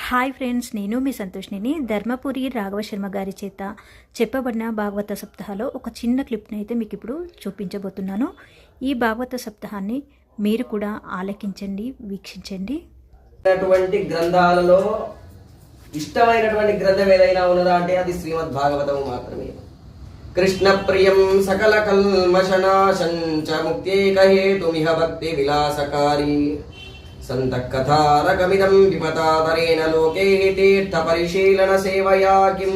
Hi friends, నేను మీ సంతోష్ని. ధర్మపురి రాఘవ శర్మ గారి చేత చెప్పబడిన భాగవత సప్తాహలో ఒక చిన్న క్లిప్ని అయితే మీకు ఇప్పుడు చూపించబోతున్నాను. ఈ భాగవత సప్తాహాన్ని మీరు కూడా ఆలకించండి, వీక్షించండి. గ్రంథాలలో ఇష్టమైనటువంటి గ్రంథం ఏదైనా ఉన్నదా అంటే అది శ్రీమద్ భాగవతము మాత్రమే. కృష్ణ ప్రియం సకల కల్మషనాశం చ ముక్తేకహేతుమిహ భక్తి విలాసకారి సంతకథారకమిదం విపతాతరేణ లోకే తీర్థ పరిశీలన సేవయా కిం.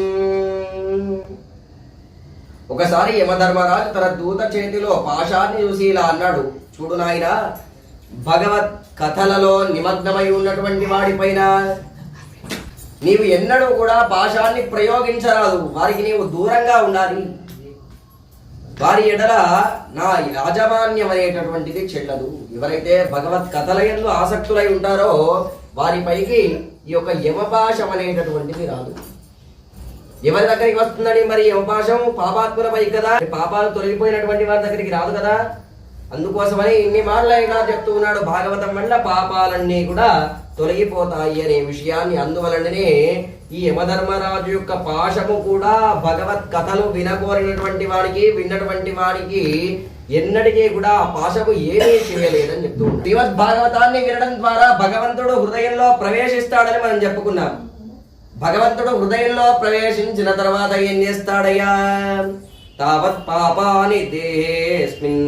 ఒకసారి యమధర్మరాజు తన దూత చేతిలో పాశాన్ని చూసి ఇలా అన్నాడు, చూడు నాయన, భగవత్ కథలలో నిమగ్నమై ఉన్నటువంటి వాడిపైన నీవు ఎన్నడూ కూడా పాశాన్ని ప్రయోగించరాదు. వారికి నీవు దూరంగా ఉండాలి. వారి ఎడల నా యాజమాన్యం అనేటటువంటిది చెల్లదు. ఎవరైతే భగవత్ కథలయందు ఆసక్తులై ఉంటారో వారిపైకి ఈ యొక్క యమపాశం అనేటటువంటిది రాదు. ఎవరి దగ్గరికి వస్తుందని మరి యమపాశం? పాపాత్ములపై కదా, పాపాలు తొలగిపోయినటువంటి వారి దగ్గరికి రాదు కదా. అందుకోసమని ఇన్ని మార్లైనా చెప్తూ ఉన్నాడు, భాగవతం వల్ల పాపాలన్నీ కూడా తొలగిపోతాయి అనే విషయాన్ని. అందువలననే ఈ యమధర్మరాజు యొక్క పాశము కూడా భగవత్ కథలు వినకోరినటువంటి వాడికి, విన్నటువంటి వాడికి ఎన్నటికీ కూడా ఆ పాశము ఏమీ చేయలేదని చెప్తూ ఉంటాడు. శ్రీమద్ భాగవతాన్ని వినడం ద్వారా భగవంతుడు హృదయంలో ప్రవేశిస్తాడని మనం చెప్పుకున్నాం. భగవంతుడు హృదయంలో ప్రవేశించిన తర్వాత ఏం చేస్తాడయ్యా? తావత్ పాపాని దేహేస్మిన్